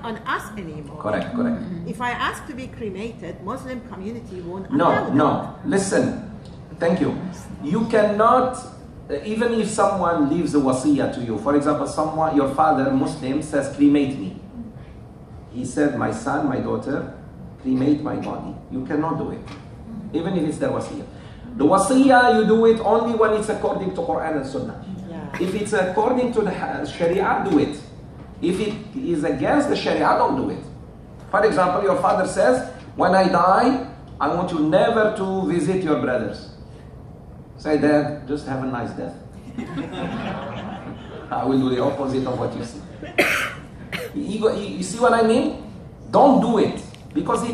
on us anymore. Correct, correct. If I ask to be cremated, Muslim community won't No, allow no. that. Listen, thank you. You cannot, even if someone leaves a wasiyah to you, for example, someone, your father, Muslim, says, cremate me. He said, my son, my daughter, cremate my body. You cannot do it, even if it's their wasiyah. The wasiyah, you do it only when it's according to Quran and Sunnah. Yeah. If it's according to the Sharia, do it. If it is against the Sharia, don't do it. For example, your father says, when I die, I want you never to visit your brothers. Say, Dad, just have a nice death. I will do the opposite of what you see. You see what I mean? Don't do it. Because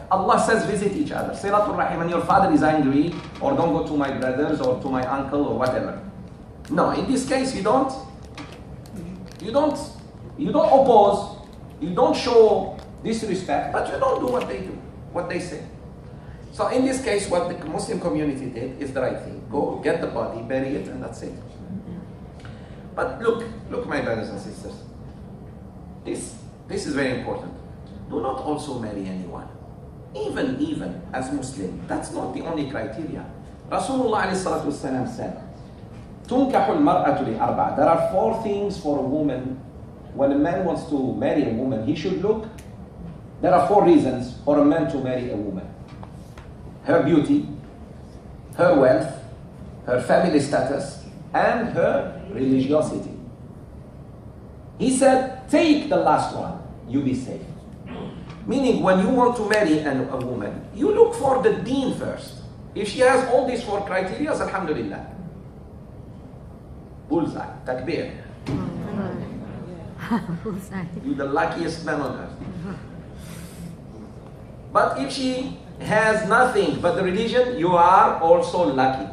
Allah says visit each other. Silatul Rahim, and your father is angry, or don't go to my brothers or to my uncle or whatever. No, in this case you don't oppose, you don't show disrespect, but you don't do what they do, what they say. So in this case, what the Muslim community did is the right thing. Go get the body, bury it, and that's it. But look, my brothers and sisters. This is very important. Do not also marry anyone. Even as Muslim, that's not the only criteria. Rasulullah said, تُنْكَحُ الْمَرْأَةُ لِأَرْبَعَ. There are 4 things for a woman. When a man wants to marry a woman, he should look. There are 4 reasons for a man to marry a woman. Her beauty, her wealth, her family status, and her religiosity. He said, take the last one, you be safe. Meaning, when you want to marry a woman, you look for the deen first. If she has all these 4 criteria, alhamdulillah. Bullseye, takbir. You're the luckiest man on earth. But if she has nothing but the religion, you are also lucky.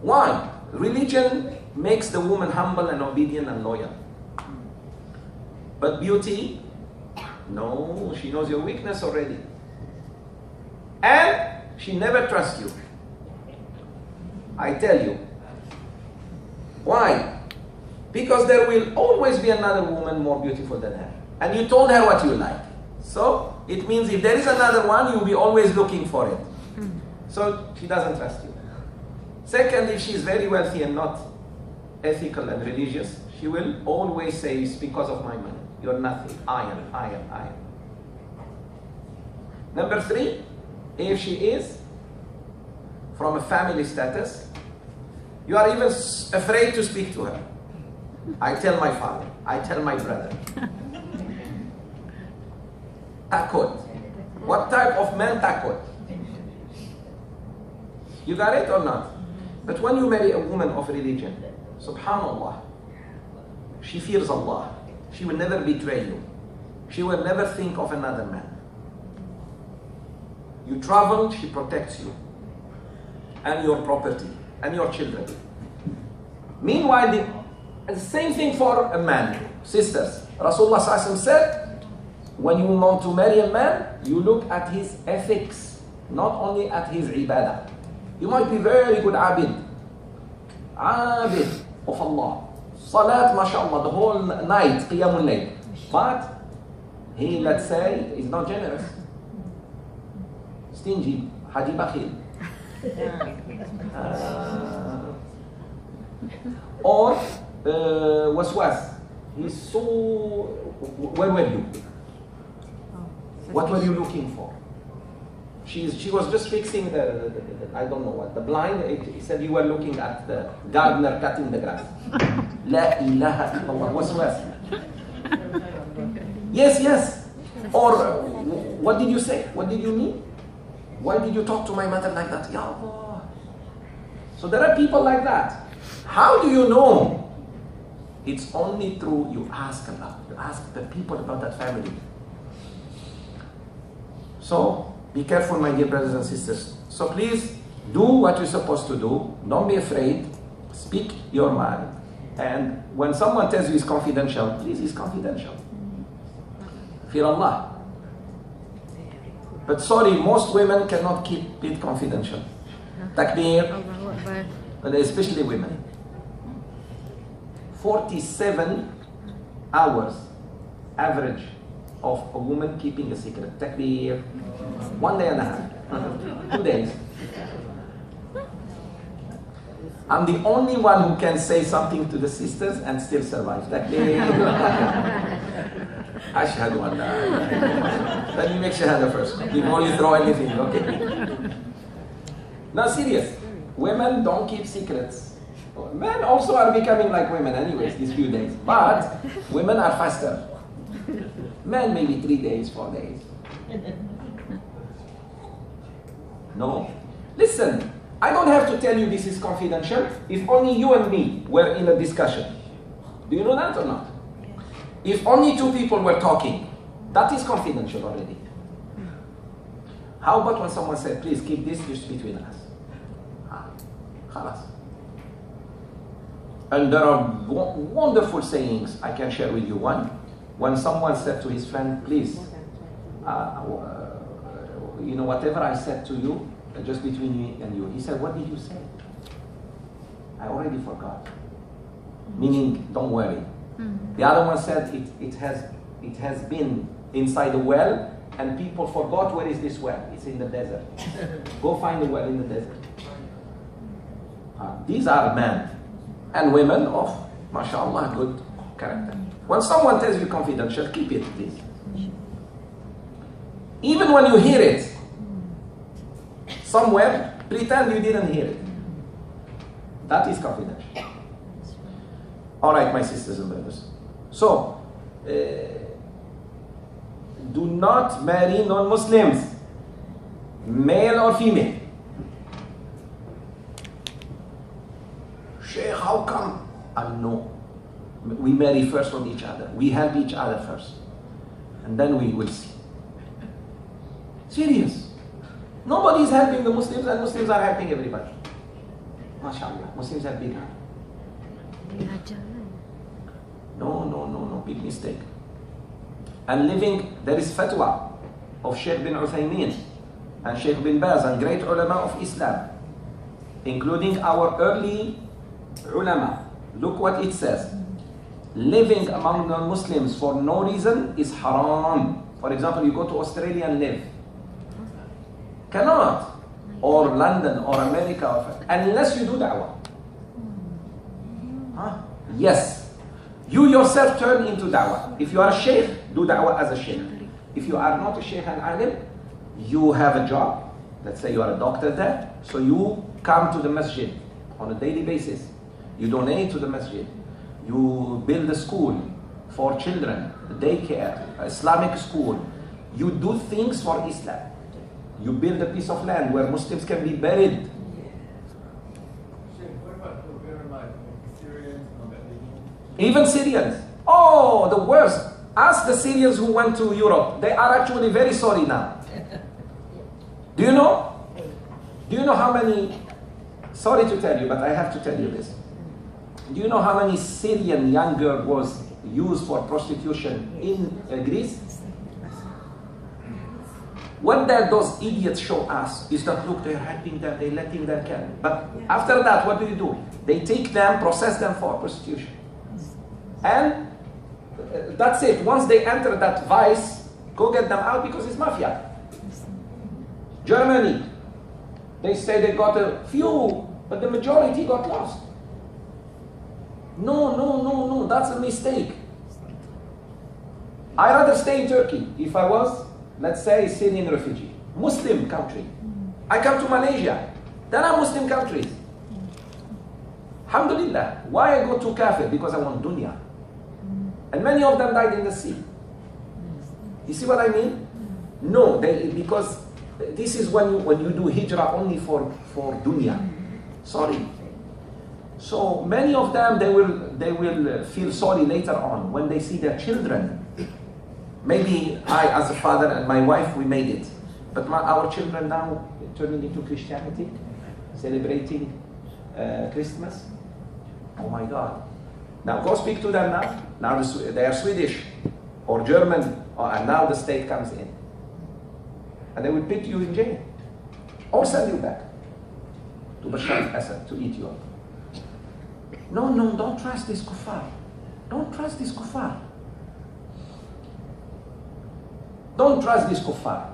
Why? Religion makes the woman humble and obedient and loyal. But beauty, no, she knows your weakness already. And she never trusts you. I tell you. Why? Because there will always be another woman more beautiful than her. And you told her what you like. So, it means if there is another one, you'll be always looking for it. So, she doesn't trust you. Second, if she is very wealthy and not ethical and religious, she will always say, it's because of my money. You're nothing. I am. Number 3, if she is from a family status, you are even afraid to speak to her. I tell my father, I tell my brother. Takut. What type of man takut? You got it or not? But when you marry a woman of religion, subhanallah, she fears Allah. She will never betray you. She will never think of another man. You travel, she protects you. And your property, and your children. Meanwhile, the same thing for a man. Sisters, Rasulullah said, when you want to marry a man, you look at his ethics, not only at his ibadah. You might be very good abid of Allah. Salat, mashallah, the whole night, qiyamul layl. But he, let's say, is not generous. Stingy, haji bakhil. Or waswas. He's so... Where were you? What were you looking for? She was just fixing the I don't know what, the blind. He said you were looking at the gardener cutting the grass. La ilaha illallah, waswas. Yes. Or what did you say? What did you mean? Why did you talk to my mother like that? Ya Allah. So there are people like that. How do you know? It's only through you ask Allah. You ask the people about that family. So be careful, my dear brothers and sisters. So please do what you're supposed to do. Don't be afraid. Speak your mind. And when someone tells you it's confidential, please, it's confidential. Fear Allah. But sorry, most women cannot keep it confidential. Takbir. But especially women. 47 hours average of a woman keeping a secret? Takbir. 1 day and a half. 2 days. I'm the only one who can say something to the sisters and still survive. Takbir. Ashhadu an la ilaha illallah. Let me make shahada first before you throw anything, okay? Now serious. Women don't keep secrets. Men also are becoming like women anyways these few days. But women are faster. Men maybe 3 days, 4 days. No. Listen, I don't have to tell you this is confidential if only you and me were in a discussion. Do you know that or not? If only 2 people were talking, that is confidential already. How about when someone said, please keep this just between us? Khalas. And there are wonderful sayings I can share with you. One, when someone said to his friend, please, you know, whatever I said to you, just between me and you. He said, what did you say? I already forgot. Meaning, don't worry. The other one said, it has been inside the well, and people forgot where is this well. It's in the desert. Go find the well in the desert. These are men and women of, mashallah, good character. When someone tells you confidential, keep it, please. Even when you hear it somewhere, pretend you didn't hear it. That is confidential. All right, my sisters and brothers. So, do not marry non-Muslims, male or female. Sheikh, how come? No. We marry first on each other. We help each other first. And then we will see. Serious. Nobody is helping the Muslims, and Muslims are helping everybody. MashaAllah. Muslims are big. No. Big mistake. And living, there is fatwa of Sheikh bin Uthaymeen and Sheikh bin Baz and great ulama of Islam, including our early ulama. Look what it says. Living among non-Muslims for no reason is haram. For example, you go to Australia and live. Cannot. Or London or America, unless you do da'wah. Yes. You yourself turn into da'wah. If you are a sheikh, do da'wah as a sheikh. If you are not a sheikh and alim, you have a job. Let's say you are a doctor there. So you come to the masjid on a daily basis. You donate to the masjid. You build a school for children, a daycare, Islamic school. You do things for Islam. You build a piece of land where Muslims can be buried. Even Syrians. Oh, the worst. Ask the Syrians who went to Europe. They are actually very sorry now. Do you know? Do you know how many, sorry to tell you, but I have to tell you this. Do you know how many Syrian young girl was used for prostitution in Greece? What that those idiots show us is that, look, they're helping them, they're letting them carry. But after that, what do? They take them, process them for prostitution. And that's it. Once they enter that vice, go get them out because it's mafia. Germany, they say they got a few, but the majority got lost. No, that's a mistake. I'd rather stay in Turkey if I was, let's say, a Syrian refugee. Muslim country. I come to Malaysia. There are Muslim countries. Alhamdulillah. Why I go to Kafir? Because I want dunya. And many of them died in the sea. You see what I mean? No, because this is when you do hijrah only for dunya. Sorry. So many of them, they will feel sorry later on when they see their children. Maybe I, as a father, and my wife, we made it. But our children now turning into Christianity, celebrating Christmas. Oh my God. Now go speak to them now. Now they are Swedish or German, and now the state comes in. And they will put you in jail. Or send you back to Bashar al-Assad to eat you up. No, don't trust this kuffar. Don't trust this kuffar. Don't trust these kuffar.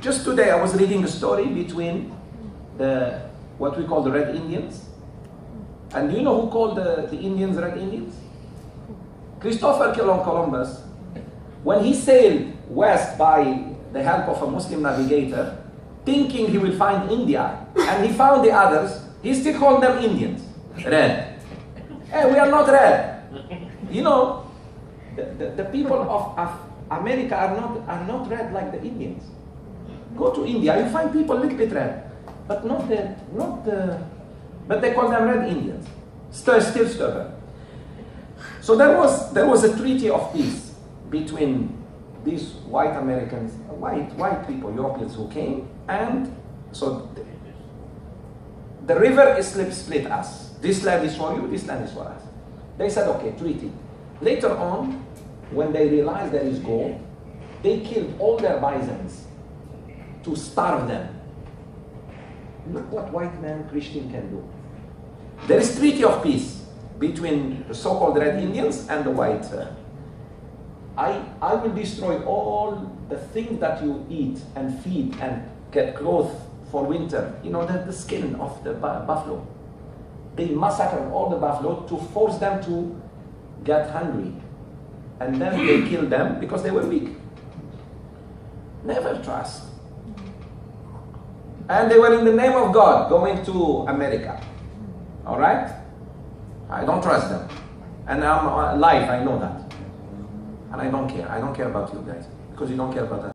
Just today I was reading a story between what we call the Red Indians. And do you know who called the Indians Red Indians? Christopher Columbus. When he sailed west by the help of a Muslim navigator, thinking he will find India, and he found the others, he still called them Indians. Red. Hey, we are not red. You know, the people of America are not red like the Indians. Go to India, you find people a little bit red, but but they call them Red Indians. Still stubborn. So there was a treaty of peace between these white Americans, white people, Europeans who came, and so the river is split us. This land is for you, this land is for us. They said, okay, treaty. Later on, when they realized there is gold, they killed all their bisons to starve them. Look what white man Christian can do. There is treaty of peace between the so-called Red Indians and the white. I will destroy all the things that you eat and feed and get clothes for winter. You know, the skin of the buffalo. They massacred all the buffalo to force them to get hungry. And then they killed them because they were weak. Never trust. And they were in the name of God going to America. All right? I don't trust them. And I'm alive, I know that. And I don't care. I don't care about you guys. Because you don't care about us.